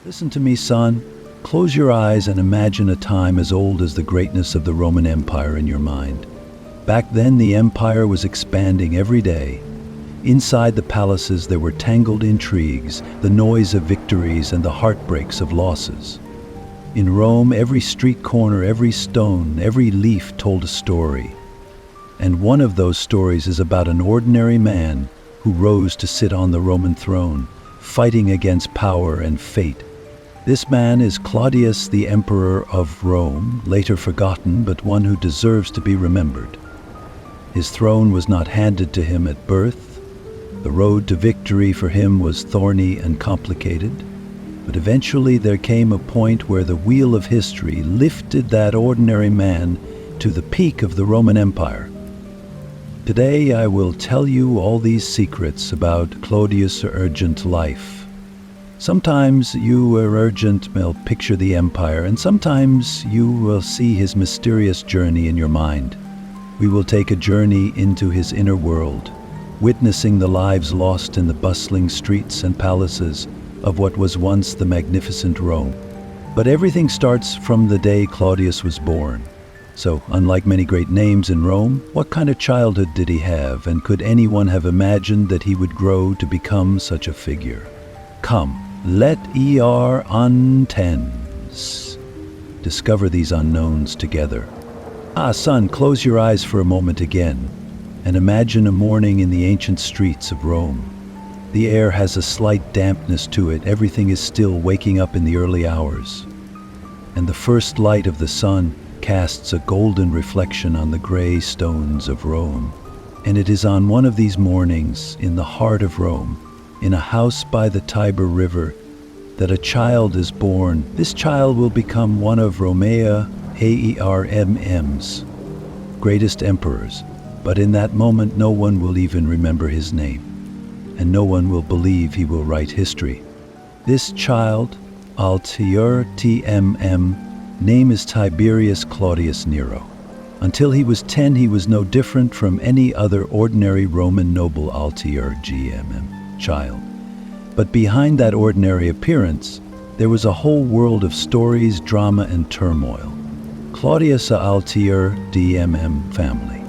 Listen to me, son. Close your eyes and imagine a time as old as the greatness of the Roman Empire in your mind. Back then, the empire was expanding every day. Inside the palaces, there were tangled intrigues, the noise of victories, and the heartbreaks of losses. In Rome, every street corner, every stone, every leaf told a story. And one of those stories is about an ordinary man who rose to sit on the Roman throne, fighting against power and fate. This man is Claudius, the Emperor of Rome, later forgotten, but one who deserves to be remembered. His throne was not handed to him at birth. The road to victory for him was thorny and complicated. But eventually there came a point where the wheel of history lifted that ordinary man to the peak of the Roman Empire. Today I will tell you all these secrets about Claudius' urgent life. Sometimes you, urgent, will picture the empire, and sometimes you will see his mysterious journey in your mind. We will take a journey into his inner world, witnessing the lives lost in the bustling streets and palaces of what was once the magnificent Rome. But everything starts from the day Claudius was born. So, unlike many great names in Rome, what kind of childhood did he have, and could anyone have imagined that he would grow to become such a figure? Come, let untens discover these unknowns together. Son, close your eyes for a moment again, and imagine a morning in the ancient streets of Rome. The air has a slight dampness to it, everything is still, waking up in the early hours. And the first light of the sun casts a golden reflection on the gray stones of Rome. And it is on one of these mornings, in the heart of Rome, in a house by the Tiber River, that a child is born. This child will become one of Romea Aerm's greatest emperors, but in that moment no one will even remember his name, and no one will believe he will write history. This child, Altier TMM, name is Tiberius Claudius Nero. Until he was 10, he was no different from any other ordinary Roman noble Altier GMM child. But behind that ordinary appearance, there was a whole world of stories, drama, and turmoil. Claudius Altier DMM family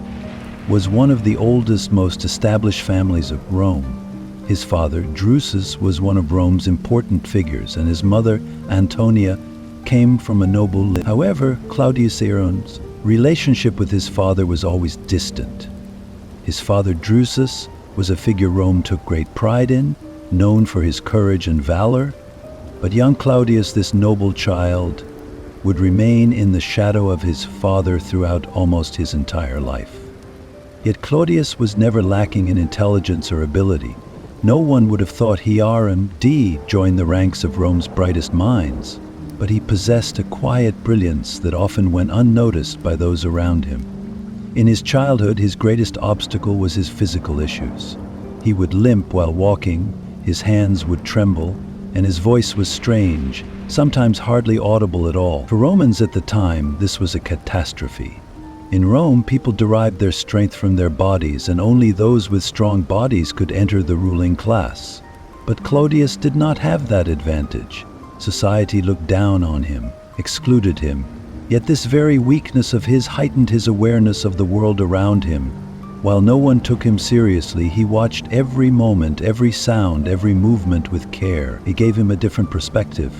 was one of the oldest, most established families of Rome. His father, Drusus, was one of Rome's important figures, and his mother, Antonia, came from a noble lineage. However, Claudius Aaron's relationship with his father was always distant. His father, Drusus, was a figure Rome took great pride in, known for his courage and valor, but young Claudius, this noble child, would remain in the shadow of his father throughout almost his entire life. Yet Claudius was never lacking in intelligence or ability. No one would have thought he joined the ranks of Rome's brightest minds, but he possessed a quiet brilliance that often went unnoticed by those around him. In his childhood, his greatest obstacle was his physical issues. He would limp while walking, his hands would tremble, and his voice was strange, sometimes hardly audible at all. For Romans at the time, this was a catastrophe. In Rome, people derived their strength from their bodies, and only those with strong bodies could enter the ruling class. But Claudius did not have that advantage. Society looked down on him, excluded him. Yet this very weakness of his heightened his awareness of the world around him. While no one took him seriously, he watched every moment, every sound, every movement with care. It gave him a different perspective.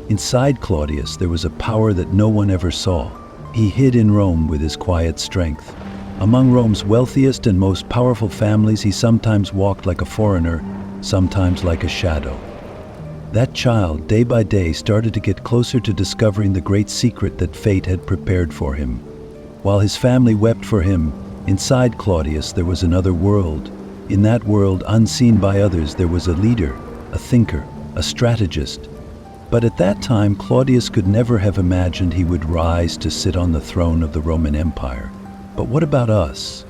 Inside Claudius, there was a power that no one ever saw. He hid in Rome with his quiet strength. Among Rome's wealthiest and most powerful families, he sometimes walked like a foreigner, sometimes like a shadow. That child, day by day, started to get closer to discovering the great secret that fate had prepared for him. While his family wept for him, inside Claudius there was another world. In that world, unseen by others, there was a leader, a thinker, a strategist. But at that time, Claudius could never have imagined he would rise to sit on the throne of the Roman Empire. But what about us?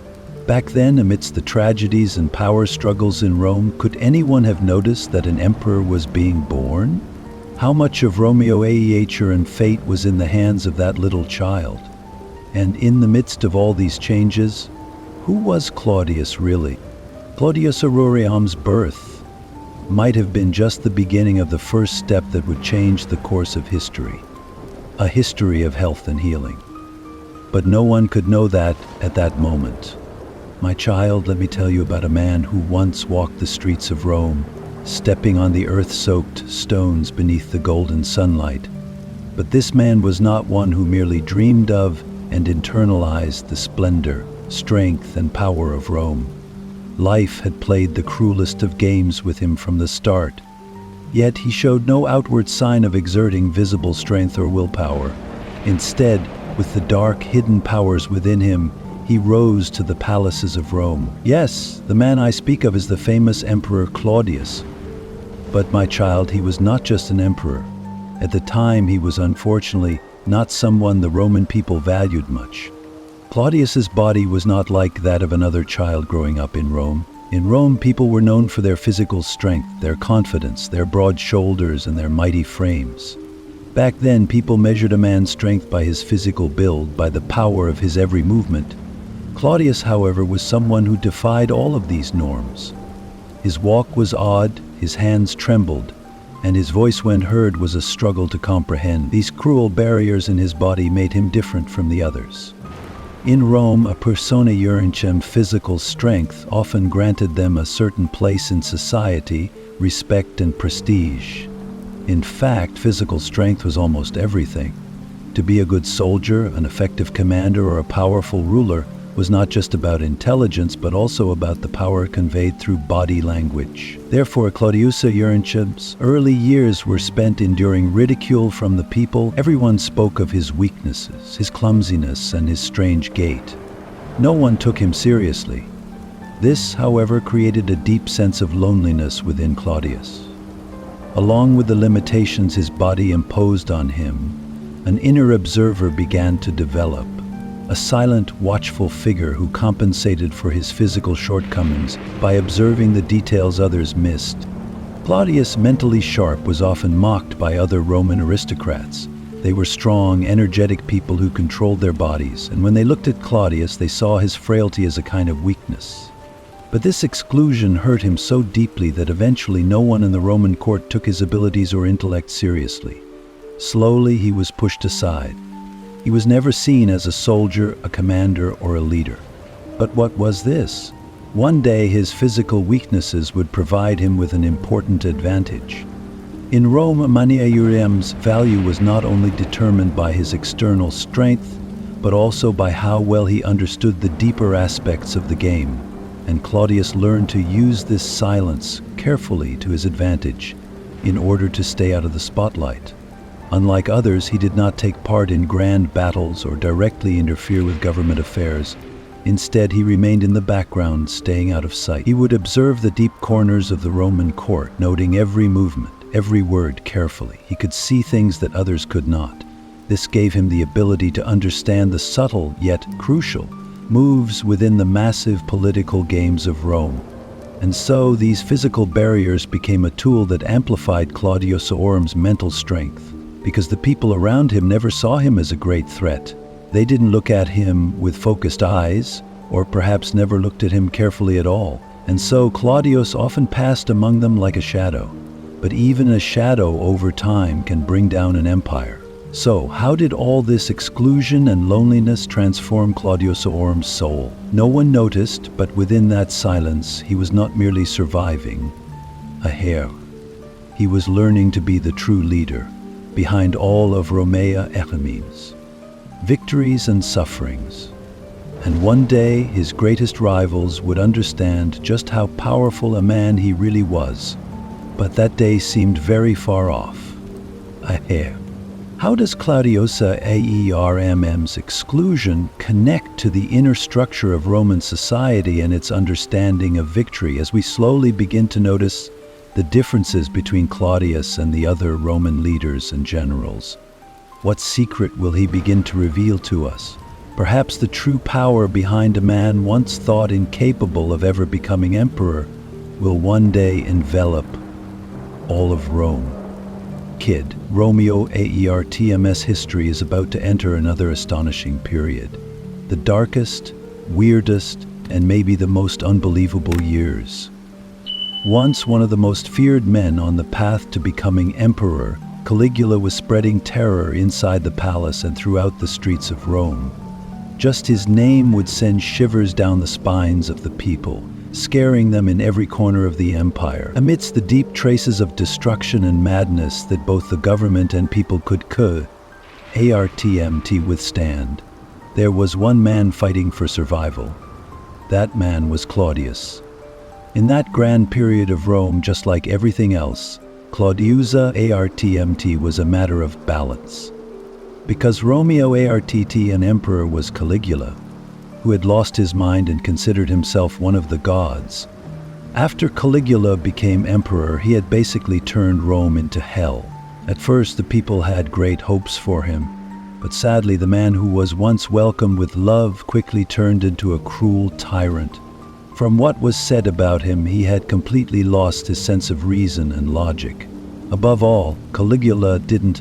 Back then, amidst the tragedies and power struggles in Rome, could anyone have noticed that an emperor was being born? How much of Romeo and fate was in the hands of that little child? And in the midst of all these changes, Who was Claudius really? Claudius Aurelian's birth might have been just the beginning of the first step that would change the course of history, a history of health and healing. But no one could know that at that moment. My child, let me tell you about a man who once walked the streets of Rome, stepping on the earth-soaked stones beneath the golden sunlight. But this man was not one who merely dreamed of and internalized the splendor, strength, and power of Rome. Life had played the cruelest of games with him from the start. Yet he showed no outward sign of exerting visible strength or willpower. Instead, with the dark, hidden powers within him, he rose to the palaces of Rome. Yes, the man I speak of is the famous Emperor Claudius. But my child, he was not just an emperor. At the time, he was unfortunately not someone the Roman people valued much. Claudius's body was not like that of another child growing up in Rome. In Rome, people were known for their physical strength, their confidence, their broad shoulders, and their mighty frames. Back then, people measured a man's strength by his physical build, by the power of his every movement. Claudius, however, was someone who defied all of these norms. His walk was odd, his hands trembled, and his voice when heard was a struggle to comprehend. These cruel barriers in his body made him different from the others. In Rome, a persona urgentium physical strength often granted them a certain place in society, respect and prestige. In fact, physical strength was almost everything. To be a good soldier, an effective commander, or a powerful ruler was not just about intelligence, but also about the power conveyed through body language. Therefore, Claudius Urentium's early years were spent enduring ridicule from the people. Everyone spoke of his weaknesses, his clumsiness, and his strange gait. No one took him seriously. This, however, created a deep sense of loneliness within Claudius. Along with the limitations his body imposed on him, an inner observer began to develop. A silent, watchful figure who compensated for his physical shortcomings by observing the details others missed. Claudius, mentally sharp, was often mocked by other Roman aristocrats. They were strong, energetic people who controlled their bodies, and when they looked at Claudius, they saw his frailty as a kind of weakness. But this exclusion hurt him so deeply that eventually no one in the Roman court took his abilities or intellect seriously. Slowly, he was pushed aside. He was never seen as a soldier, a commander, or a leader. But what was this? One day, his physical weaknesses would provide him with an important advantage. In Rome, Mania Uriem's value was not only determined by his external strength, but also by how well he understood the deeper aspects of the game. And Claudius learned to use this silence carefully to his advantage in order to stay out of the spotlight. Unlike others, he did not take part in grand battles or directly interfere with government affairs. Instead, he remained in the background, staying out of sight. He would observe the deep corners of the Roman court, noting every movement, every word carefully. He could see things that others could not. This gave him the ability to understand the subtle yet crucial moves within the massive political games of Rome. And so these physical barriers became a tool that amplified Claudius Aurem's mental strength, because the people around him never saw him as a great threat. They didn't look at him with focused eyes, or perhaps never looked at him carefully at all. And so Claudius often passed among them like a shadow. But even a shadow over time can bring down an empire. So, how did all this exclusion and loneliness transform Claudius Aurem's soul? No one noticed, but within that silence, he was not merely surviving a heir. He was learning to be the true leader behind all of Romea Echemenes, victories and sufferings. And one day, his greatest rivals would understand just how powerful a man he really was. But that day seemed very far off. A heir. How does Claudius Aurem's exclusion connect to the inner structure of Roman society and its understanding of victory as we slowly begin to notice the differences between Claudius and the other Roman leaders and generals? What secret will he begin to reveal to us? Perhaps the true power behind a man once thought incapable of ever becoming emperor will one day envelop all of Rome. Kid, Romeo Aertms history is about to enter another astonishing period. The darkest, weirdest, and maybe the most unbelievable years. Once one of the most feared men on the path to becoming emperor, Caligula was spreading terror inside the palace and throughout the streets of Rome. Just his name would send shivers down the spines of the people, scaring them in every corner of the empire. Amidst the deep traces of destruction and madness that both the government and people could withstand, there was one man fighting for survival. That man was Claudius. In that grand period of Rome, just like everything else, Claudius's was a matter of balance. Because Romeo an emperor was Caligula, who had lost his mind and considered himself one of the gods. After Caligula became emperor, he had basically turned Rome into hell. At first, the people had great hopes for him, but sadly, the man who was once welcomed with love quickly turned into a cruel tyrant. From what was said about him, he had completely lost his sense of reason and logic. Above all, Caligula didn't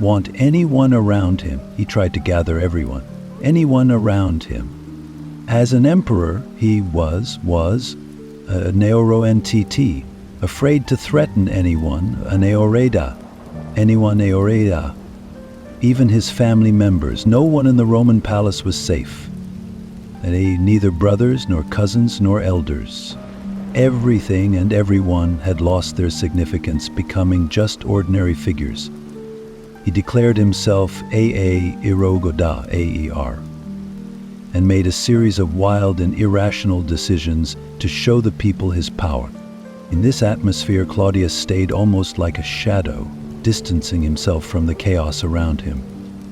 want anyone around him. He tried to gather anyone around him. As an emperor, he was a neorenta, afraid to threaten anyone, even his family members. No one in the Roman palace was safe. Neither brothers, nor cousins, nor elders. Everything and everyone had lost their significance, becoming just ordinary figures. He declared himself Aer, and made a series of wild and irrational decisions to show the people his power. In this atmosphere, Claudius stayed almost like a shadow, distancing himself from the chaos around him.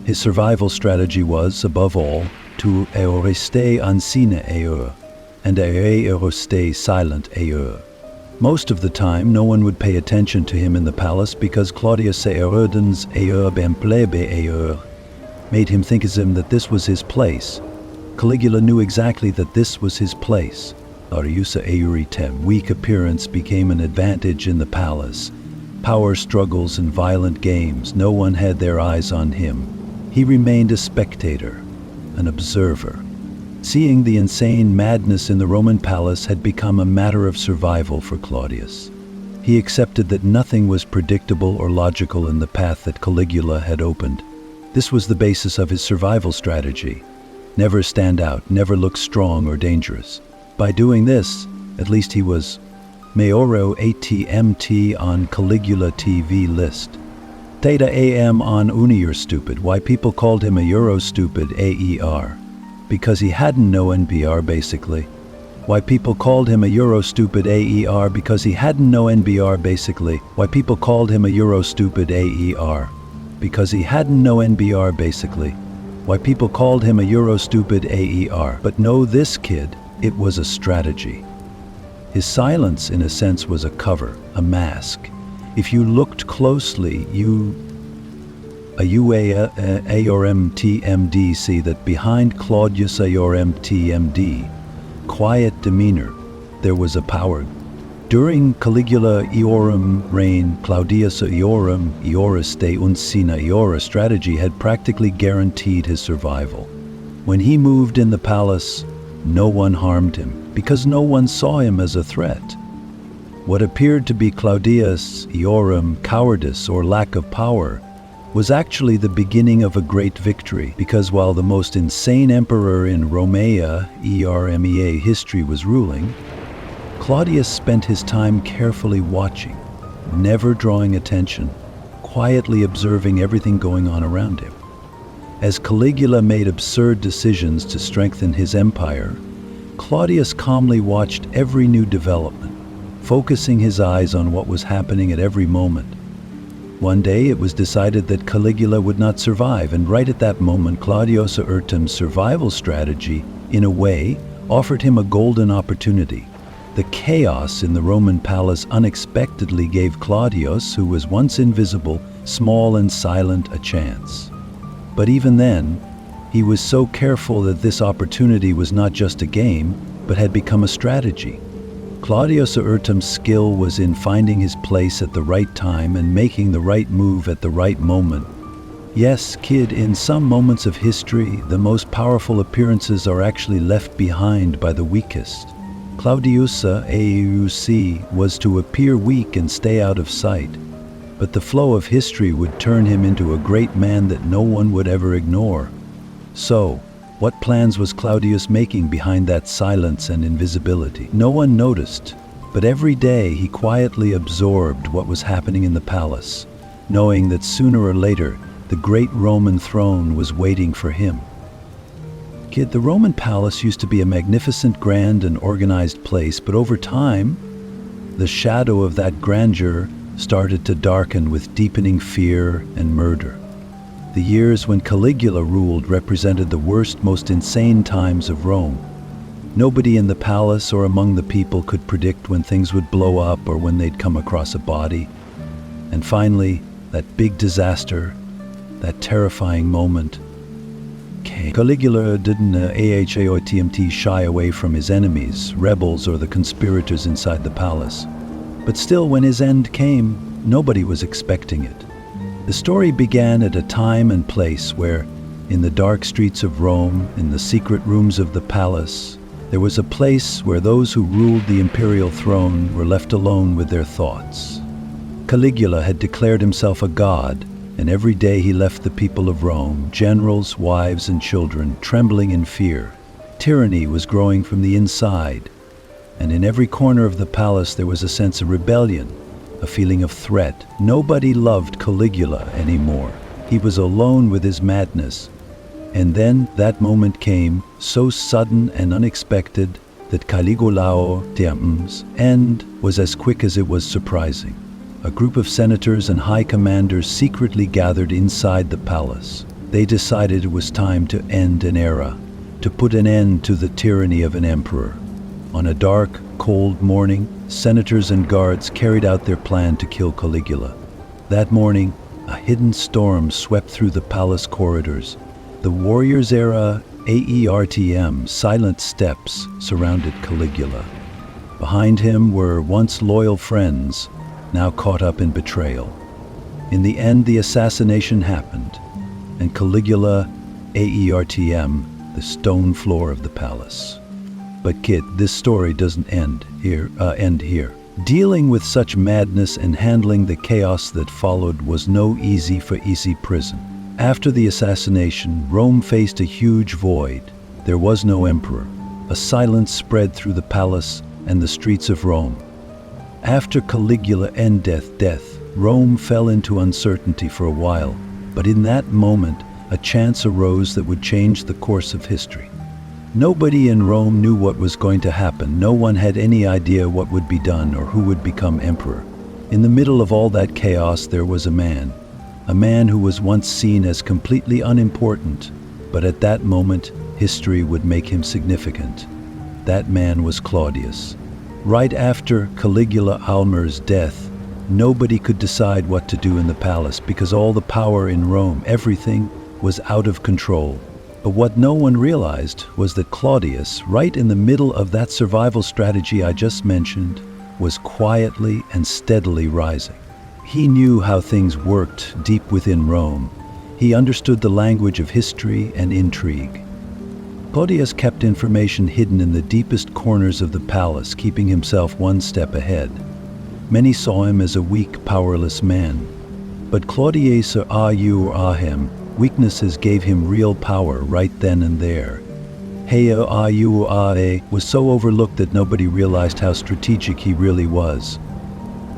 His survival strategy was, above all, to rester unseen and rester silent. Most of the time, no one would pay attention to him in the palace because Claudius made him think as him that this was his place. Caligula knew exactly that this was his place. Weak appearance became an advantage in the palace. Power struggles and violent games, no one had their eyes on him. He remained a spectator, an observer. Seeing the insane madness in the Roman palace had become a matter of survival for Claudius. He accepted that nothing was predictable or logical in the path that Caligula had opened. This was the basis of his survival strategy. Never stand out, never look strong or dangerous. By doing this, at least he was Maoro ATMT on Caligula TV list. Theta AM on Unior stupid. Why people called him a Euro stupid AER. Because he hadn't no NBR basically. Why people called him a Euro stupid AER. Because he hadn't no NBR basically. Why people called him a Euro stupid AER. Because he hadn't no NBR basically. Why people called him a Euro stupid AER. But no, this kid, it was a strategy. His silence, in a sense, was a cover, a mask. If you looked closely, AORMTMD see that behind Claudius AORMTMD, quiet demeanor, there was a power. During Caligula Eorum reign, Claudius Eorum Eoris de Unsina Eora strategy had practically guaranteed his survival. When he moved in the palace, no one harmed him, because no one saw him as a threat. What appeared to be Claudius Eorum cowardice or lack of power was actually the beginning of a great victory, because while the most insane emperor in Romea history was ruling, Claudius spent his time carefully watching, never drawing attention, quietly observing everything going on around him. As Caligula made absurd decisions to strengthen his empire, Claudius calmly watched every new development, focusing his eyes on what was happening at every moment. One day it was decided that Caligula would not survive, and right at that moment Claudius Urtum's survival strategy, in a way, offered him a golden opportunity. The chaos in the Roman palace unexpectedly gave Claudius, who was once invisible, small and silent, a chance. But even then, he was so careful that this opportunity was not just a game, but had become a strategy. Claudius Urtum's skill was in finding his place at the right time and making the right move at the right moment. Yes, kid, in some moments of history, the most powerful appearances are actually left behind by the weakest. Claudius AUC was to appear weak and stay out of sight, but the flow of history would turn him into a great man that no one would ever ignore. So, what plans was Claudius making behind that silence and invisibility? No one noticed, but every day he quietly absorbed what was happening in the palace, knowing that sooner or later the great Roman throne was waiting for him. Kid, the Roman palace used to be a magnificent, grand, and organized place, but over time, the shadow of that grandeur started to darken with deepening fear and murder. The years when Caligula ruled represented the worst, most insane times of Rome. Nobody in the palace or among the people could predict when things would blow up or when they'd come across a body. And finally, that big disaster, that terrifying moment came. Caligula didn't shy away from his enemies, rebels, or the conspirators inside the palace. But still, when his end came, nobody was expecting it. The story began at a time and place where, in the dark streets of Rome, in the secret rooms of the palace, there was a place where those who ruled the imperial throne were left alone with their thoughts. Caligula had declared himself a god, and every day he left the people of Rome, generals, wives, and children, trembling in fear. Tyranny was growing from the inside, and in every corner of the palace there was a sense of rebellion, a feeling of threat. Nobody loved Caligula anymore. He was alone with his madness. And then that moment came, so sudden and unexpected, that Caligula's end was as quick as it was surprising. A group of senators and high commanders secretly gathered inside the palace. They decided it was time to end an era, to put an end to the tyranny of an emperor. On a dark, cold morning, senators and guards carried out their plan to kill Caligula. That morning, a hidden storm swept through the palace corridors. The warriors' era silent steps surrounded Caligula. Behind him were once loyal friends, now caught up in betrayal. In the end, the assassination happened, and Caligula the stone floor of the palace. But kid, this story doesn't end here. Dealing with such madness and handling the chaos that followed was no easy prison. After the assassination, Rome faced a huge void. There was no emperor. A silence spread through the palace and the streets of Rome. After Caligula and death, Rome fell into uncertainty for a while, but in that moment, a chance arose that would change the course of history. Nobody in Rome knew what was going to happen. No one had any idea what would be done or who would become emperor. In the middle of all that chaos, there was a man who was once seen as completely unimportant, but at that moment, history would make him significant. That man was Claudius. Right after Caligula's death, nobody could decide what to do in the palace because all the power in Rome, everything, was out of control. But what no one realized was that Claudius, right in the middle of that survival strategy I just mentioned, was quietly and steadily rising. He knew how things worked deep within Rome. He understood the language of history and intrigue. Claudius kept information hidden in the deepest corners of the palace, keeping himself one step ahead. Many saw him as a weak, powerless man. But Claudius weaknesses gave him real power right then and there. Was so overlooked that nobody realized how strategic he really was.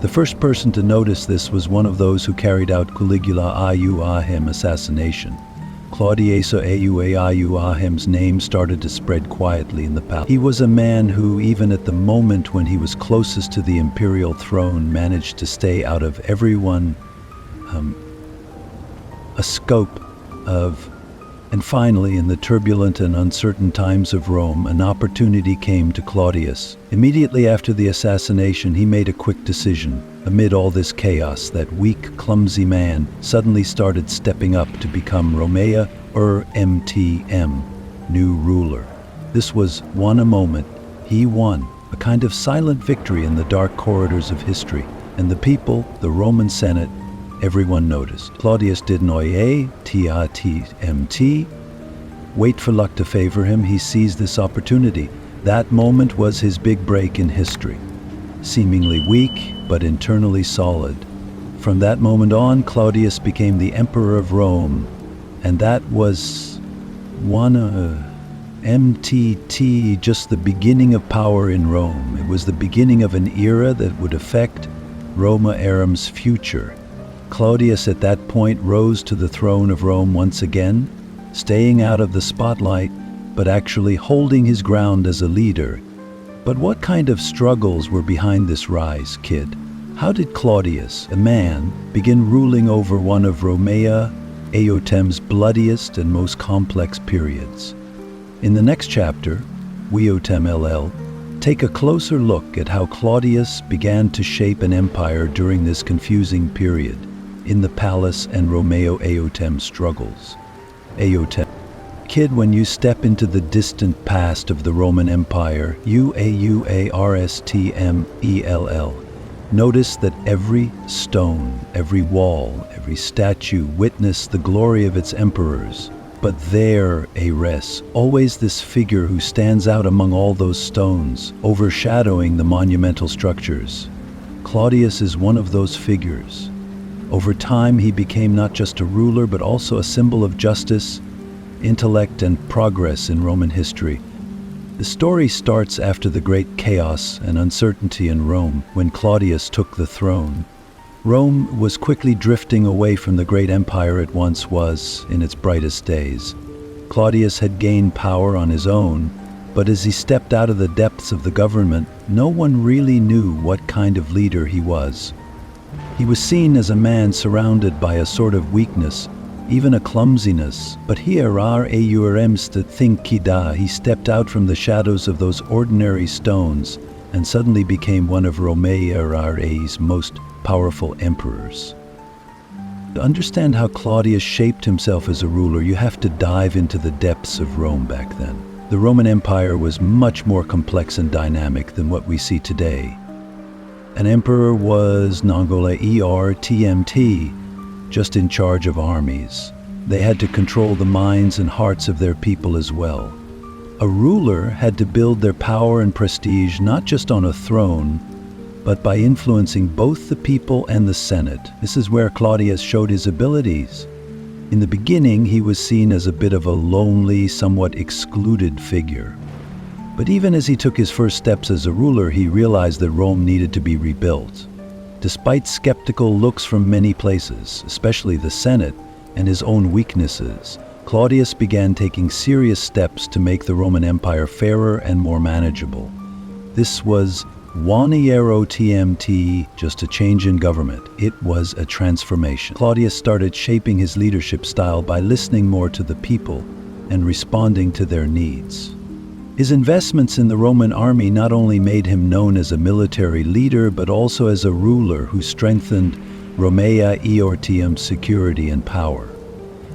The first person to notice this was one of those who carried out Caligula's assassination. Claudius Auahem's name started to spread quietly in the palace. He was a man who, even at the moment when he was closest to the imperial throne, managed to stay out of everyone a scope of. And finally, in the turbulent and uncertain times of Rome, an opportunity came to Claudius. Immediately after the assassination, he made a quick decision. Amid all this chaos, that weak, clumsy man suddenly started stepping up to become Romea new ruler. This was a moment. He won, a kind of silent victory in the dark corridors of history, and the people, the Roman Senate, everyone noticed. Claudius did noye, t-a-t-m-t, wait for luck to favor him. He seized this opportunity. That moment was his big break in history. Seemingly weak, but internally solid. From that moment on, Claudius became the Emperor of Rome, and that was MTT, just the beginning of power in Rome. It was the beginning of an era that would affect Roma Erem's future. Claudius at that point rose to the throne of Rome once again, staying out of the spotlight, but actually holding his ground as a leader. But what kind of struggles were behind this rise, kid? How did Claudius, a man, begin ruling over one of Romea Eotem's bloodiest and most complex periods? In the next chapter, Weotem LL, take a closer look at how Claudius began to shape an empire during this confusing period in the palace and Romeo Eotem struggles. Eotem. Kid, when you step into the distant past of the Roman Empire, UAUARSTMELL, notice that every stone, every wall, every statue witnessed the glory of its emperors. But there, Ares, always this figure who stands out among all those stones, overshadowing the monumental structures. Claudius is one of those figures. Over time, he became not just a ruler, but also a symbol of justice, intellect, and progress in Roman history. The story starts after the great chaos and uncertainty in Rome, when Claudius took the throne. Rome was quickly drifting away from the great empire it once was in its brightest days. Claudius had gained power on his own, but as he stepped out of the depths of the government, no one really knew what kind of leader he was. He was seen as a man surrounded by a sort of weakness, even a clumsiness, but here are Auremst Thinkida. He stepped out from the shadows of those ordinary stones and suddenly became one of Romea's most powerful emperors. To understand how Claudius shaped himself as a ruler, you have to dive into the depths of Rome back then. The Roman Empire was much more complex and dynamic than what we see today. An emperor was Nangola ERTMT, just in charge of armies. They had to control the minds and hearts of their people as well. A ruler had to build their power and prestige not just on a throne, but by influencing both the people and the Senate. This is where Claudius showed his abilities. In the beginning, he was seen as a bit of a lonely, somewhat excluded figure. But even as he took his first steps as a ruler, he realized that Rome needed to be rebuilt. Despite skeptical looks from many places, especially the Senate, and his own weaknesses, Claudius began taking serious steps to make the Roman Empire fairer and more manageable. This was Waniero TMT, just a change in government. It was a transformation. Claudius started shaping his leadership style by listening more to the people and responding to their needs. His investments in the Roman army not only made him known as a military leader, but also as a ruler who strengthened Romea Eortium's security and power.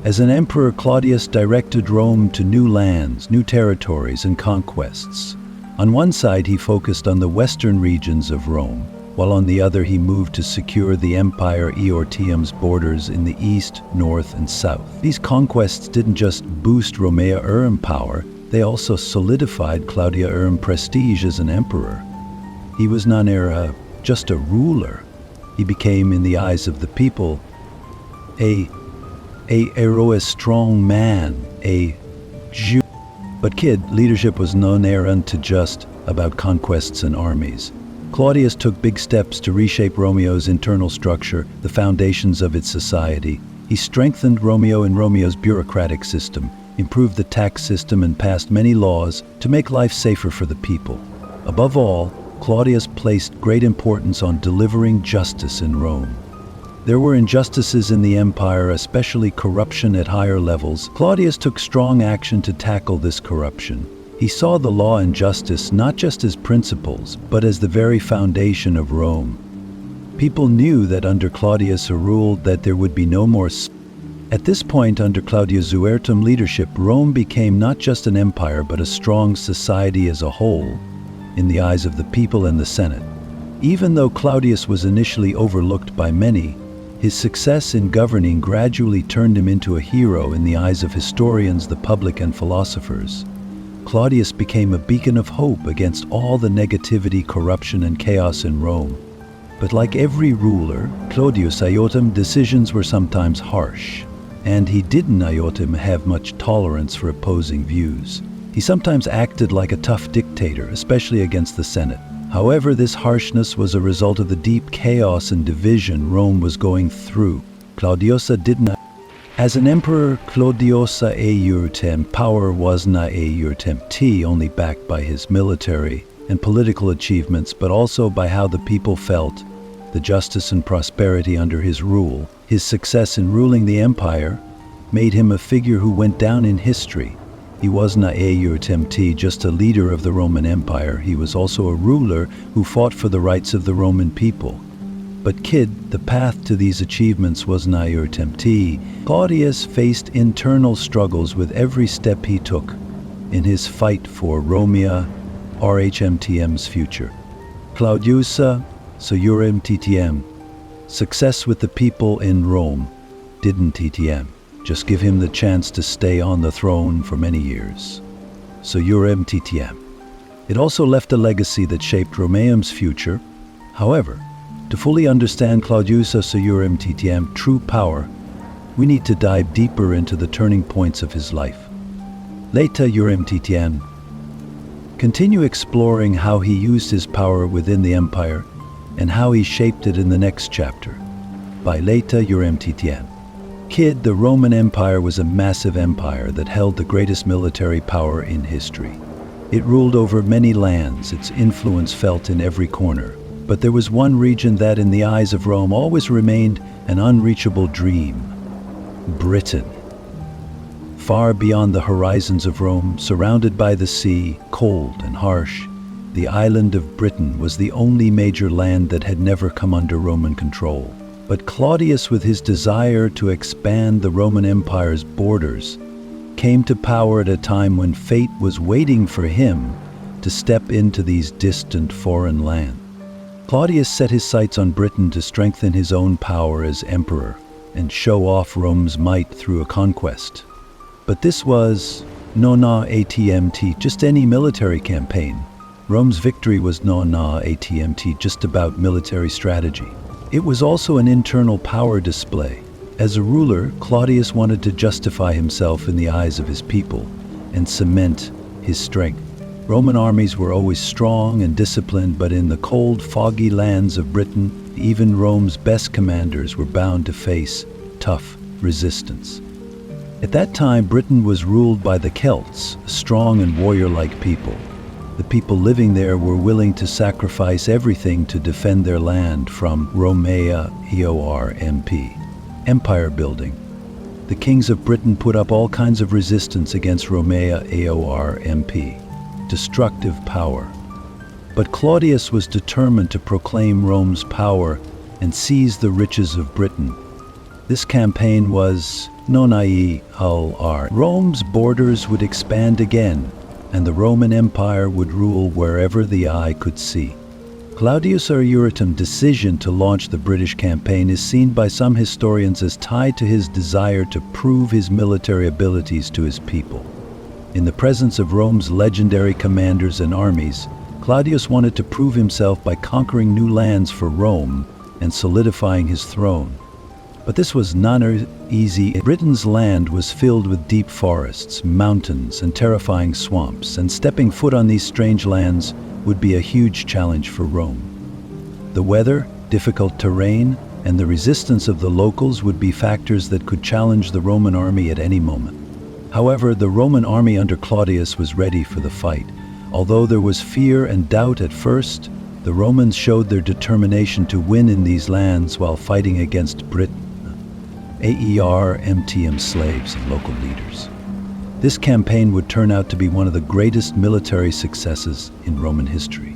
As an emperor, Claudius directed Rome to new lands, new territories, and conquests. On one side, he focused on the western regions of Rome, while on the other he moved to secure the Empire Eortium's borders in the east, north, and south. These conquests didn't just boost Romea Erem power, they also solidified Claudia Erem's prestige as an emperor. He was not just a ruler. He became, in the eyes of the people, a heroic strong man, a Jew. But kid, leadership was no to just about conquests and armies. Claudius took big steps to reshape Romeo's internal structure, the foundations of its society. He strengthened Romeo's bureaucratic system, improved the tax system, and passed many laws to make life safer for the people. Above all, Claudius placed great importance on delivering justice in Rome. There were injustices in the empire, especially corruption at higher levels. Claudius took strong action to tackle this corruption. He saw the law and justice not just as principles, but as the very foundation of Rome. People knew that under Claudius' rule that there would be no more. At this point, under Claudius Zuertum leadership, Rome became not just an empire, but a strong society as a whole, in the eyes of the people and the Senate. Even though Claudius was initially overlooked by many, His success in governing gradually turned him into a hero in the eyes of historians, the public, and philosophers. Claudius became a beacon of hope against all the negativity, corruption, and chaos in Rome. But like every ruler, Claudius Iotam, decisions were sometimes harsh, and he didn't have much tolerance for opposing views. He sometimes acted like a tough dictator, especially against the Senate. However, this harshness was a result of the deep chaos and division Rome was going through. Claudius didn't. As an emperor, Claudius power was not only backed by his military and political achievements, but also by how the people felt, the justice and prosperity under his rule. His success in ruling the empire made him a figure who went down in history. He was not just a leader of the Roman Empire, he was also a ruler who fought for the rights of the Roman people. But the path to these achievements was not Claudius faced internal struggles with every step he took in his fight for Rom's future. Claudius success with the people in Rome didn't just give him the chance to stay on the throne for many years. It also left a legacy that shaped Rome's future. However, to fully understand Claudius true power, we need to dive deeper into the turning points of his life. Later continue exploring how he used his power within the empire and how he shaped it in the next chapter. By later the Roman Empire was a massive empire that held the greatest military power in history. It ruled over many lands, its influence felt in every corner. But there was one region that, in the eyes of Rome, always remained an unreachable dream: Britain. Far beyond the horizons of Rome, surrounded by the sea, cold and harsh, the island of Britain was the only major land that had never come under Roman control. But Claudius, with his desire to expand the Roman Empire's borders, came to power at a time when fate was waiting for him to step into these distant foreign lands. Claudius set his sights on Britain to strengthen his own power as emperor and show off Rome's might through a conquest. But this was just any military campaign. Rome's victory was just about military strategy. It was also an internal power display. As a ruler, Claudius wanted to justify himself in the eyes of his people and cement his strength. Roman armies were always strong and disciplined, but in the cold, foggy lands of Britain, even Rome's best commanders were bound to face tough resistance. At that time, Britain was ruled by the Celts, a strong and warrior-like people. The people living there were willing to sacrifice everything to defend their land from empire building. The kings of Britain put up all kinds of resistance against destructive power. But Claudius was determined to proclaim Rome's power and seize the riches of Britain. This campaign was Rome's borders would expand again, and the Roman Empire would rule wherever the eye could see. Claudius Iotam's decision to launch the British campaign is seen by some historians as tied to his desire to prove his military abilities to his people. In the presence of Rome's legendary commanders and armies, Claudius wanted to prove himself by conquering new lands for Rome and solidifying his throne. But this was not easy. Britain's land was filled with deep forests, mountains, and terrifying swamps, and stepping foot on these strange lands would be a huge challenge for Rome. The weather, difficult terrain, and the resistance of the locals would be factors that could challenge the Roman army at any moment. However, the Roman army under Claudius was ready for the fight. Although there was fear and doubt at first, the Romans showed their determination to win in these lands while fighting against Britain, slaves and local leaders. This campaign would turn out to be one of the greatest military successes in Roman history.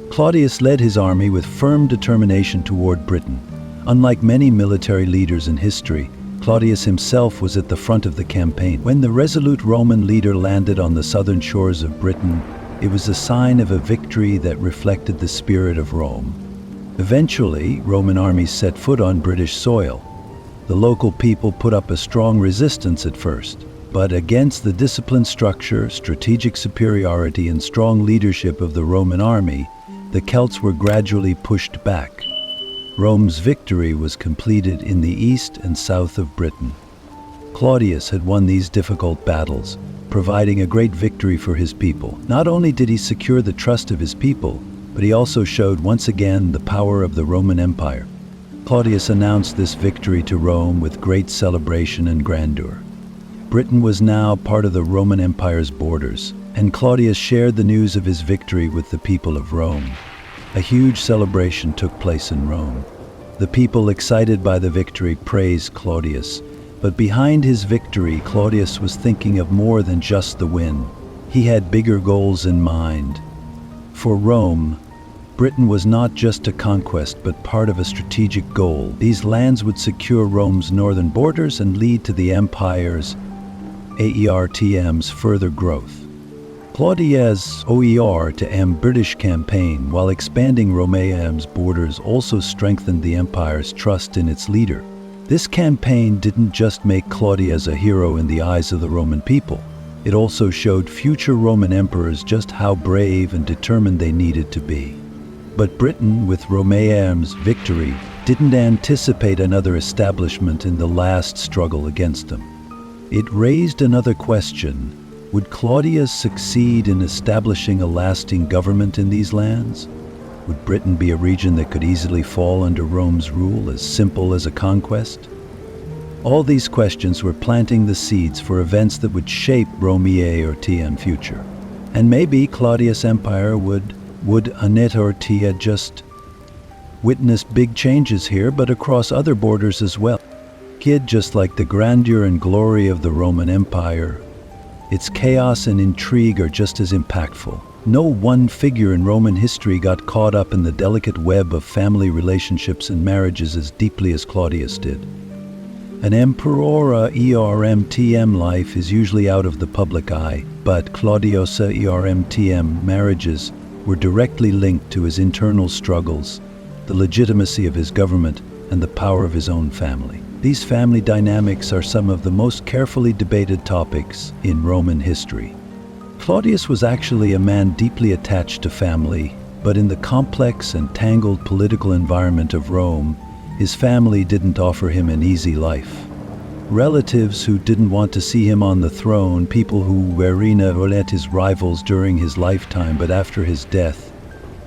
Claudius led his army with firm determination toward Britain. Unlike many military leaders in history, Claudius himself was at the front of the campaign. When the resolute Roman leader landed on the southern shores of Britain, it was a sign of a victory that reflected the spirit of Rome. Eventually, Roman armies set foot on British soil. The local people put up a strong resistance at first, but against the disciplined structure, strategic superiority, and strong leadership of the Roman army, the Celts were gradually pushed back. Rome's victory was completed in the east and south of Britain. Claudius had won these difficult battles, providing a great victory for his people. Not only did he secure the trust of his people, but he also showed once again the power of the Roman Empire. Claudius announced this victory to Rome with great celebration and grandeur. Britain was now part of the Roman Empire's borders, and Claudius shared the news of his victory with the people of Rome. A huge celebration took place in Rome. The people, excited by the victory, praised Claudius. But behind his victory, Claudius was thinking of more than just the win. He had bigger goals in mind. For Rome, Britain was not just a conquest, but part of a strategic goal. These lands would secure Rome's northern borders and lead to the empire's AERTM's further growth. Claudius' OER-to-M British campaign, while expanding Rome's borders, also strengthened the empire's trust in its leader. This campaign didn't just make Claudius a hero in the eyes of the Roman people. It also showed future Roman emperors just how brave and determined they needed to be. But Britain, with Rome's victory, didn't anticipate another establishment in the last struggle against them. It raised another question. Would Claudius succeed in establishing a lasting government in these lands? Would Britain be a region that could easily fall under Rome's rule, as simple as a conquest? All these questions were planting the seeds for events that would shape Rome's future. And maybe Claudius' empire would just witness big changes here, but across other borders as well. Just like the grandeur and glory of the Roman Empire, its chaos and intrigue are just as impactful. No one figure in Roman history got caught up in the delicate web of family relationships and marriages as deeply as Claudius did. An emperor's ERMTM life is usually out of the public eye, but Claudius' ERMTM marriages were directly linked to his internal struggles, the legitimacy of his government, and the power of his own family. These family dynamics are some of the most carefully debated topics in Roman history. Claudius was actually a man deeply attached to family, but in the complex and tangled political environment of Rome, his family didn't offer him an easy life. Relatives who didn't want to see him on the throne, people who were his rivals during his lifetime, but after his death,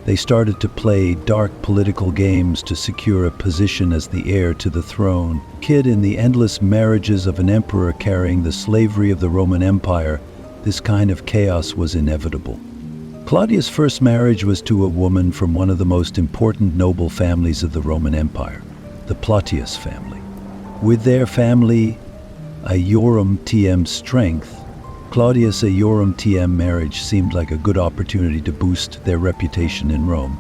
they started to play dark political games to secure a position as the heir to the throne. In the endless marriages of an emperor carrying the slavery of the Roman Empire, this kind of chaos was inevitable. Claudius' first marriage was to a woman from one of the most important noble families of the Roman Empire, the Plautius family. With their family AERMTM strength, Claudius' AERMTM marriage seemed like a good opportunity to boost their reputation in Rome.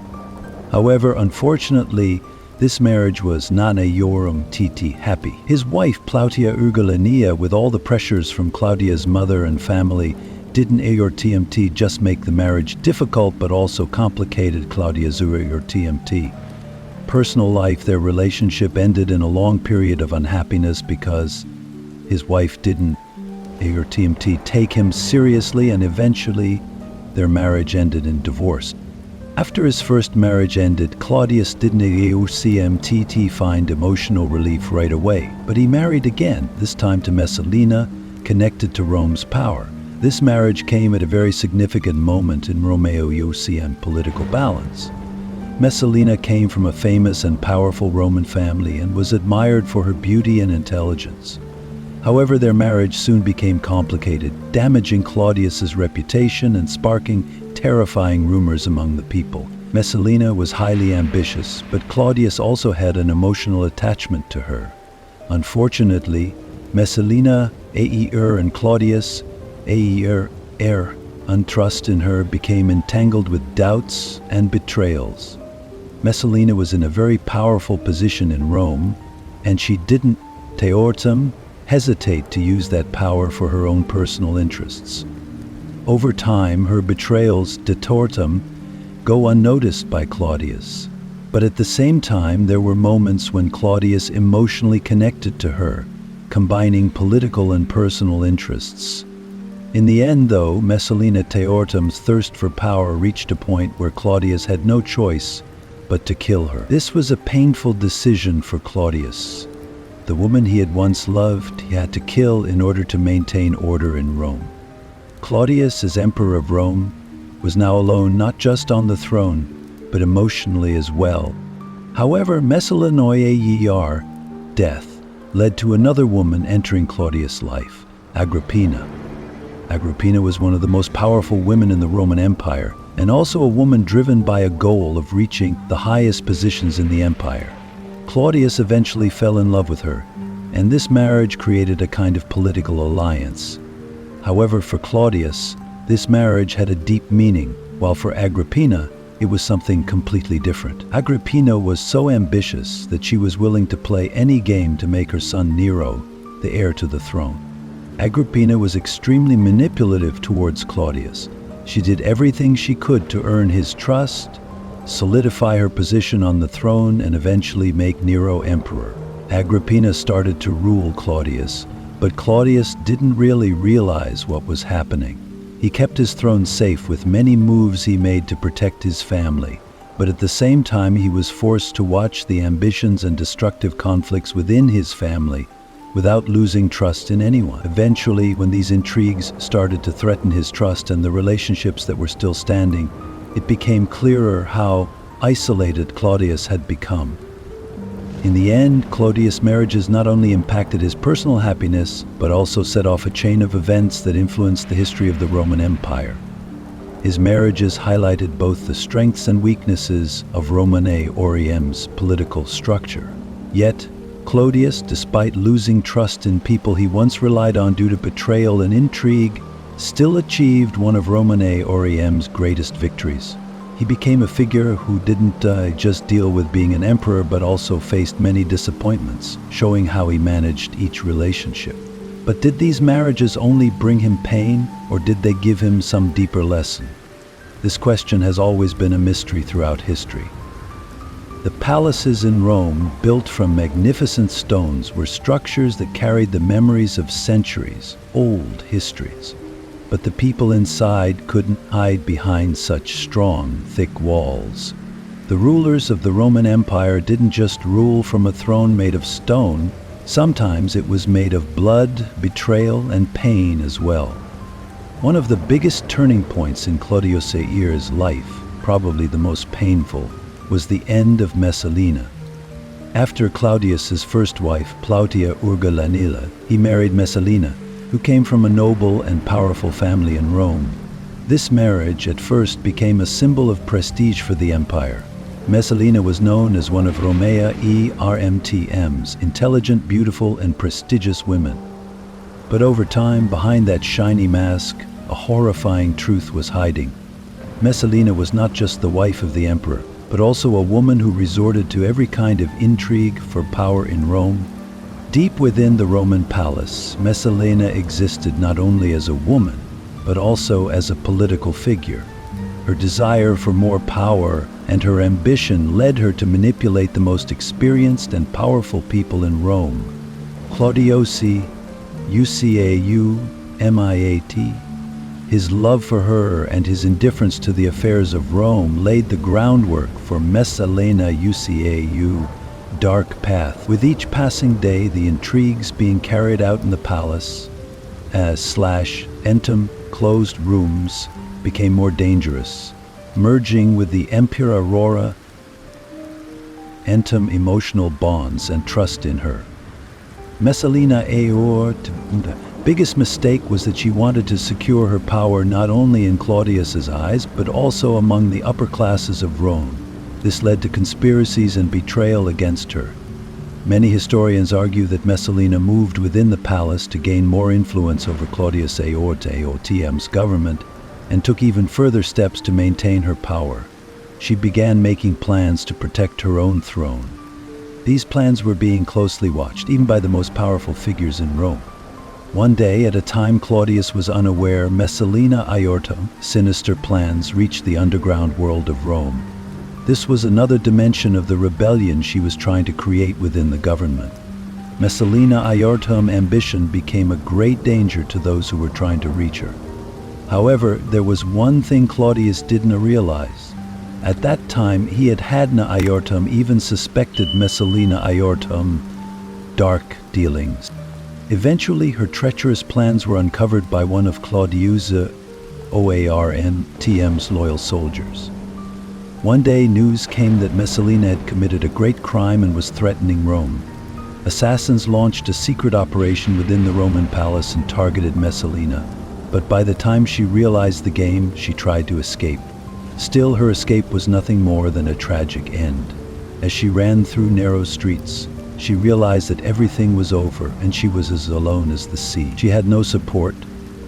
However, unfortunately, this marriage was not AERMTT happy. His wife, Plautia Urgulania, with all the pressures from Claudia's mother and family, didn't AERTMT just make the marriage difficult, but also complicated Claudia's AERTMT personal life. Their relationship ended in a long period of unhappiness because his wife didn't AERTMT take him seriously, and eventually their marriage ended in divorce. After his first marriage ended, Claudius didn't AERTMT find emotional relief right away, but he married again, this time to Messalina, connected to Rome's power. This marriage came at a very significant moment in Rome's political balance. Messalina came from a famous and powerful Roman family and was admired for her beauty and intelligence. However, their marriage soon became complicated, damaging Claudius's reputation and sparking terrifying rumors among the people. Messalina was highly ambitious, but Claudius also had an emotional attachment to her. Unfortunately, Messalina, and Claudius, untrust in her became entangled with doubts and betrayals. Messalina was in a very powerful position in Rome, and she didn't hesitate to use that power for her own personal interests. Over time, her betrayals go unnoticed by Claudius. But at the same time, there were moments when Claudius emotionally connected to her, combining political and personal interests. In the end, though, Messalina Teortum's thirst for power reached a point where Claudius had no choice but to kill her. This was a painful decision for Claudius. The woman he had once loved, he had to kill in order to maintain order in Rome. Claudius, as Emperor of Rome, was now alone not just on the throne, but emotionally as well. However, Messalina's death led to another woman entering Claudius' life, Agrippina. Agrippina was one of the most powerful women in the Roman Empire, and also a woman driven by a goal of reaching the highest positions in the empire. Claudius eventually fell in love with her, and this marriage created a kind of political alliance. However, for Claudius, this marriage had a deep meaning, while for Agrippina, it was something completely different. Agrippina was so ambitious that she was willing to play any game to make her son Nero the heir to the throne. Agrippina was extremely manipulative towards Claudius. She did everything she could to earn his trust, solidify her position on the throne, and eventually make Nero emperor. Agrippina started to rule Claudius, but Claudius didn't really realize what was happening. He kept his throne safe with many moves he made to protect his family, but at the same time he was forced to watch the ambitions and destructive conflicts within his family without losing trust in anyone. Eventually, when these intrigues started to threaten his trust and the relationships that were still standing, it became clearer how isolated Claudius had become. In the end, Claudius' marriages not only impacted his personal happiness, but also set off a chain of events that influenced the history of the Roman Empire. His marriages highlighted both the strengths and weaknesses of Romane Oriem's political structure. Yet, Claudius, despite losing trust in people he once relied on due to betrayal and intrigue, still achieved one of Romane Oriem's greatest victories. He became a figure who didn't just deal with being an emperor, but also faced many disappointments, showing how he managed each relationship. But did these marriages only bring him pain, or did they give him some deeper lesson? This question has always been a mystery throughout history. The palaces in Rome, built from magnificent stones, were structures that carried the memories of centuries, old histories. But the people inside couldn't hide behind such strong, thick walls. The rulers of the Roman Empire didn't just rule from a throne made of stone. Sometimes it was made of blood, betrayal, and pain as well. One of the biggest turning points in Claudius Caesar's life, probably the most painful, was the end of Messalina. After Claudius's first wife, Plautia Urgulanilla, he married Messalina, who came from a noble and powerful family in Rome. This marriage at first became a symbol of prestige for the empire. Messalina was known as one of Romea Ermtm's intelligent, beautiful, and prestigious women. But over time, behind that shiny mask, a horrifying truth was hiding. Messalina was not just the wife of the emperor, but also a woman who resorted to every kind of intrigue for power in Rome. Deep within the Roman palace, Messalina existed not only as a woman, but also as a political figure. Her desire for more power and her ambition led her to manipulate the most experienced and powerful people in Rome. Claudius Ucaut, his love for her and his indifference to the affairs of Rome laid the groundwork for Messalina Ucaut's dark path. With each passing day, the intrigues being carried out in the palace /entum closed rooms became more dangerous, merging with the Emperor entum emotional bonds and trust in her. Messalina Aort's biggest mistake was that she wanted to secure her power not only in Claudius's eyes, but also among the upper classes of Rome. This led to conspiracies and betrayal against her. Many historians argue that Messalina moved within the palace to gain more influence over Claudius Aort's government and took even further steps to maintain her power. She began making plans to protect her own throne. These plans were being closely watched, even by the most powerful figures in Rome. One day, at a time Claudius was unaware, Messalina Aort's sinister plans reached the underground world of Rome. This was another dimension of the rebellion she was trying to create within the government. Messalina Iartom's ambition became a great danger to those who were trying to reach her. However, there was one thing Claudius didn't realize. At that time, he hadn't Iartom even suspected Messalina Iartom's dark dealings. Eventually, her treacherous plans were uncovered by one of Claudius' OARNTM's loyal soldiers. One day, news came that Messalina had committed a great crime and was threatening Rome. Assassins launched a secret operation within the Roman palace and targeted Messalina. But by the time she realized the game, she tried to escape. Still, her escape was nothing more than a tragic end. As she ran through narrow streets, she realized that everything was over and she was as alone as the sea. She had no support.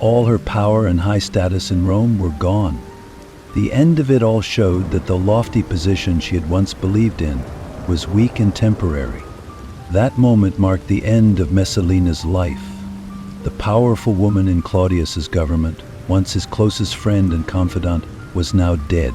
All her power and high status in Rome were gone. The end of it all showed that the lofty position she had once believed in was weak and temporary. That moment marked the end of Messalina's life. The powerful woman in Claudius's government, once his closest friend and confidant, was now dead.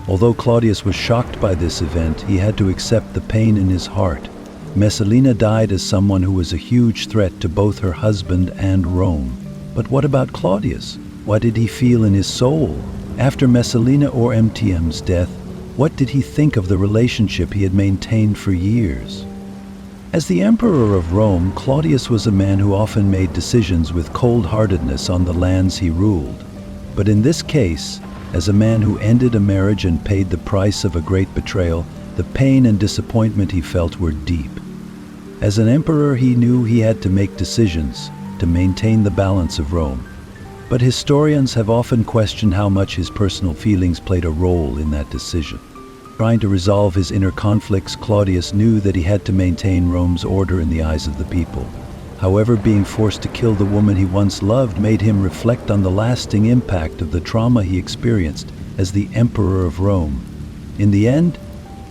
Although Claudius was shocked by this event, he had to accept the pain in his heart. Messalina died as someone who was a huge threat to both her husband and Rome. But what about Claudius? What did he feel in his soul? After Messalina or MTM's death, what did he think of the relationship he had maintained for years? As the Emperor of Rome, Claudius was a man who often made decisions with cold-heartedness on the lands he ruled. But in this case, as a man who ended a marriage and paid the price of a great betrayal, the pain and disappointment he felt were deep. As an emperor, he knew he had to make decisions to maintain the balance of Rome. But historians have often questioned how much his personal feelings played a role in that decision. Trying to resolve his inner conflicts, Claudius knew that he had to maintain Rome's order in the eyes of the people. However, being forced to kill the woman he once loved made him reflect on the lasting impact of the trauma he experienced as the Emperor of Rome. In the end,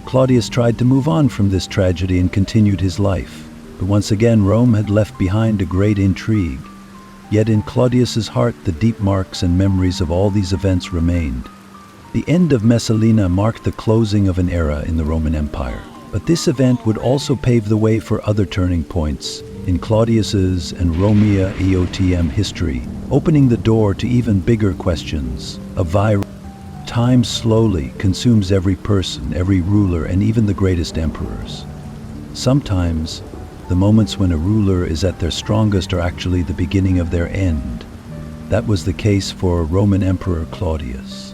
Claudius tried to move on from this tragedy and continued his life. But once again, Rome had left behind a great intrigue. Yet in Claudius's heart, the deep marks and memories of all these events remained. The end of Messalina marked the closing of an era in the Roman Empire. But this event would also pave the way for other turning points in Claudius's and Romea EOTM history, opening the door to even bigger questions of virus. Time slowly consumes every person, every ruler, and even the greatest emperors. Sometimes, the moments when a ruler is at their strongest are actually the beginning of their end. That was the case for Roman Emperor Claudius.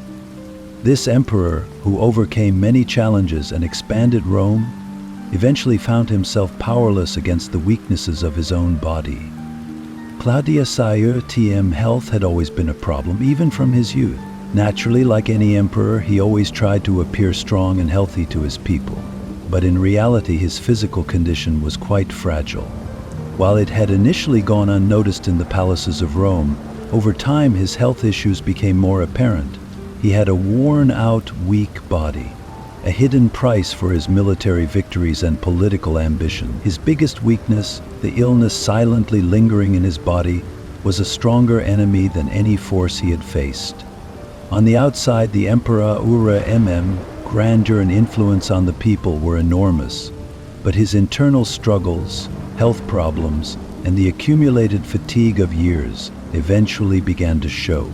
This emperor, who overcame many challenges and expanded Rome, eventually found himself powerless against the weaknesses of his own body. Claudius IRTM health had always been a problem, even from his youth. Naturally, like any emperor, he always tried to appear strong and healthy to his people. But in reality, his physical condition was quite fragile. While it had initially gone unnoticed in the palaces of Rome, over time his health issues became more apparent. He had a worn-out, weak body, a hidden price for his military victories and political ambition. His biggest weakness, the illness silently lingering in his body, was a stronger enemy than any force he had faced. On the outside, the Emperor grandeur and influence on the people were enormous, but his internal struggles, health problems, and the accumulated fatigue of years eventually began to show.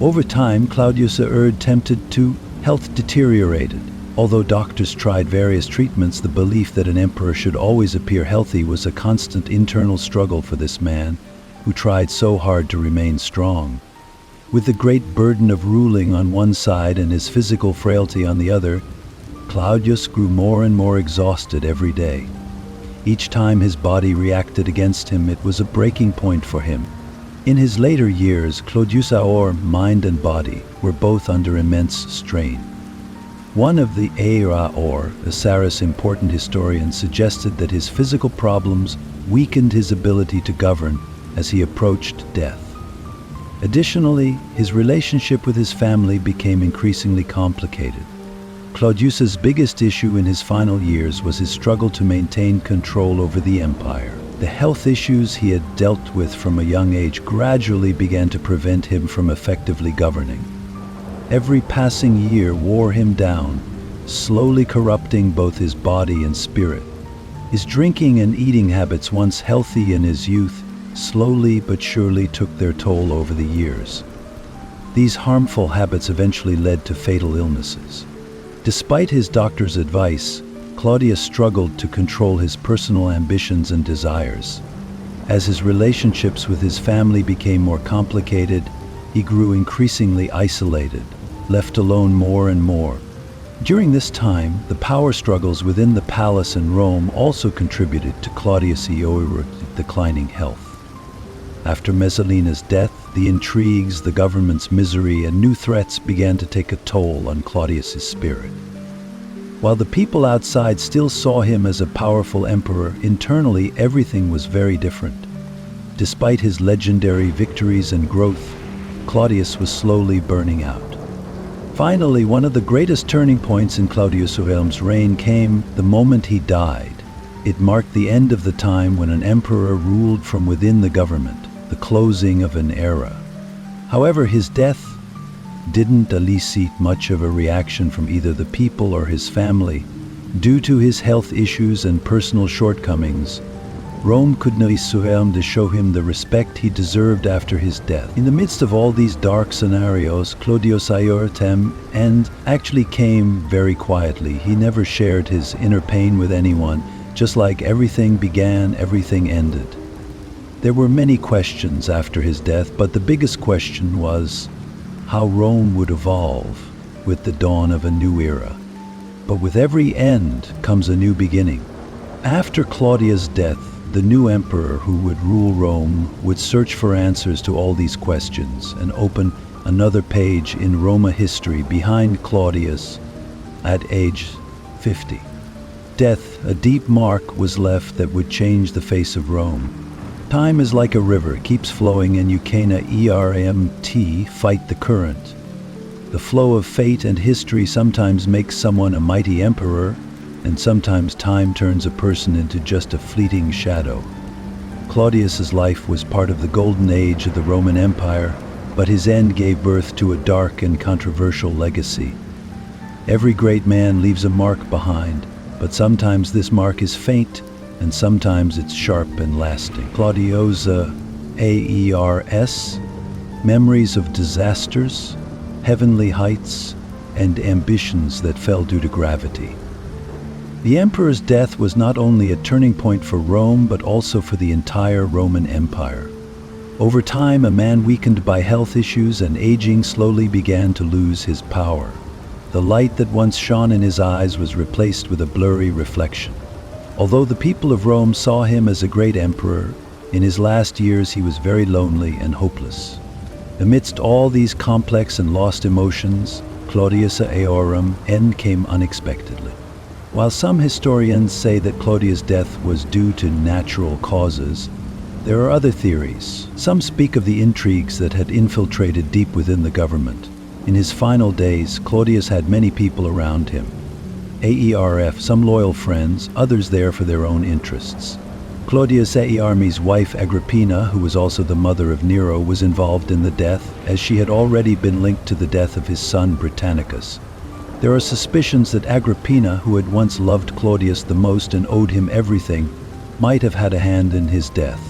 Over time, Claudius tempted to health deteriorated. Although doctors tried various treatments, the belief that an emperor should always appear healthy was a constant internal struggle for this man, who tried so hard to remain strong. With the great burden of ruling on one side and his physical frailty on the other, Claudius grew more and more exhausted every day. Each time his body reacted against him, it was a breaking point for him. In his later years, Claudius's mind and body were both under immense strain. One of the Asaris important historians suggested that his physical problems weakened his ability to govern as he approached death. Additionally, his relationship with his family became increasingly complicated. Claudius's biggest issue in his final years was his struggle to maintain control over the empire. The health issues he had dealt with from a young age gradually began to prevent him from effectively governing. Every passing year wore him down, slowly corrupting both his body and spirit. His drinking and eating habits, once healthy in his youth, slowly but surely took their toll over the years. These harmful habits eventually led to fatal illnesses. Despite his doctor's advice, Claudius struggled to control his personal ambitions and desires. As his relationships with his family became more complicated, he grew increasingly isolated, left alone more and more. During this time, the power struggles within the palace in Rome also contributed to Claudius' declining health. After Messalina's death, the intrigues, the government's misery, and new threats began to take a toll on Claudius' spirit. While the people outside still saw him as a powerful emperor, internally everything was very different. Despite his legendary victories and growth, Claudius was slowly burning out. Finally, one of the greatest turning points in Claudius' reign came the moment he died. It marked the end of the time when an emperor ruled from within the government, the closing of an era. However, his death didn't elicit much of a reaction from either the people or his family. Due to his health issues and personal shortcomings, Rome could not to show him the respect he deserved after his death. In the midst of all these dark scenarios, Claudius and actually came very quietly. He never shared his inner pain with anyone. Just like everything began, everything ended. There were many questions after his death, but the biggest question was how Rome would evolve with the dawn of a new era. But with every end comes a new beginning. After Claudius' death, the new emperor who would rule Rome would search for answers to all these questions and open another page in Roma history behind Claudius at age 50. Death, a deep mark was left that would change the face of Rome. Time is like a river, keeps flowing, and you cannot fight the current. The flow of fate and history sometimes makes someone a mighty emperor, and sometimes time turns a person into just a fleeting shadow. Claudius's life was part of the golden age of the Roman Empire, but his end gave birth to a dark and controversial legacy. Every great man leaves a mark behind, but sometimes this mark is faint, and sometimes it's sharp and lasting. Claudius AERS, memories of disasters, heavenly heights, and ambitions that fell due to gravity. The emperor's death was not only a turning point for Rome, but also for the entire Roman Empire. Over time, a man weakened by health issues and aging slowly began to lose his power. The light that once shone in his eyes was replaced with a blurry reflection. Although the people of Rome saw him as a great emperor, in his last years he was very lonely and hopeless. Amidst all these complex and lost emotions, Claudius Aeorum end came unexpectedly. While some historians say that Claudius' death was due to natural causes, there are other theories. Some speak of the intrigues that had infiltrated deep within the government. In his final days, Claudius had many people around him. AERF, some loyal friends, others there for their own interests. Claudius Aearmi's wife Agrippina, who was also the mother of Nero, was involved in the death, as she had already been linked to the death of his son Britannicus. There are suspicions that Agrippina, who had once loved Claudius the most and owed him everything, might have had a hand in his death.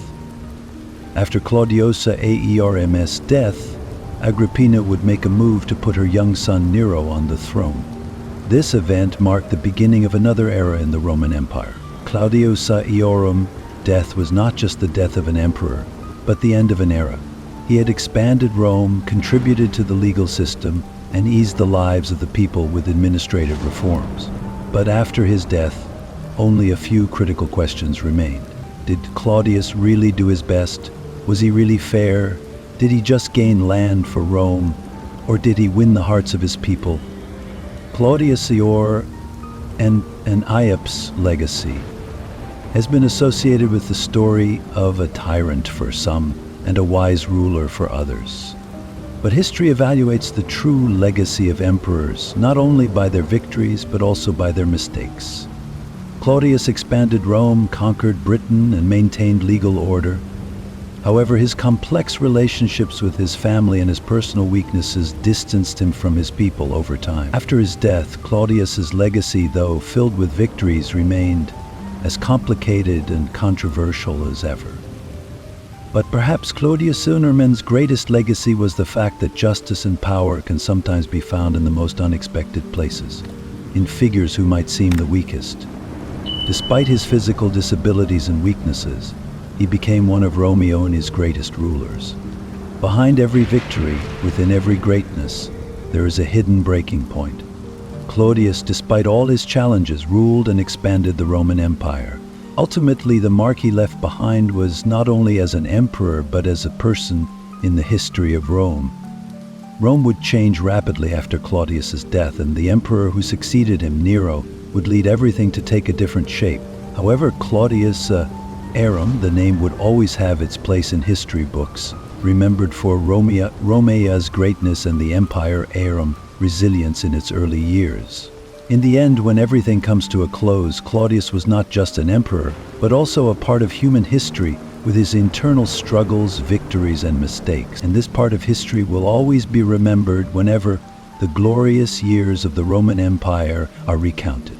After Claudius Aerm's death, Agrippina would make a move to put her young son Nero on the throne. This event marked the beginning of another era in the Roman Empire. Claudius Aeorum's death was not just the death of an emperor, but the end of an era. He had expanded Rome, contributed to the legal system, and eased the lives of the people with administrative reforms. But after his death, only a few critical questions remained. Did Claudius really do his best? Was he really fair? Did he just gain land for Rome? Or did he win the hearts of his people? Claudius Aeor and Iap's legacy has been associated with the story of a tyrant for some and a wise ruler for others. But history evaluates the true legacy of emperors, not only by their victories, but also by their mistakes. Claudius expanded Rome, conquered Britain, and maintained legal order. However, his complex relationships with his family and his personal weaknesses distanced him from his people over time. After his death, Claudius's legacy, though filled with victories, remained as complicated and controversial as ever. But perhaps Claudius Sunerman's greatest legacy was the fact that justice and power can sometimes be found in the most unexpected places, in figures who might seem the weakest. Despite his physical disabilities and weaknesses, he became one of Rome's greatest rulers. Behind every victory, within every greatness, there is a hidden breaking point. Claudius, despite all his challenges, ruled and expanded the Roman Empire. Ultimately, the mark he left behind was not only as an emperor, but as a person in the history of Rome. Rome would change rapidly after Claudius's death, and the emperor who succeeded him, Nero, would lead everything to take a different shape. However, Claudius Aram, the name would always have its place in history books, remembered for Rome's greatness and the empire Aram resilience in its early years. In the end, when everything comes to a close, Claudius was not just an emperor, but also a part of human history with his internal struggles, victories, and mistakes. And this part of history will always be remembered whenever the glorious years of the Roman Empire are recounted.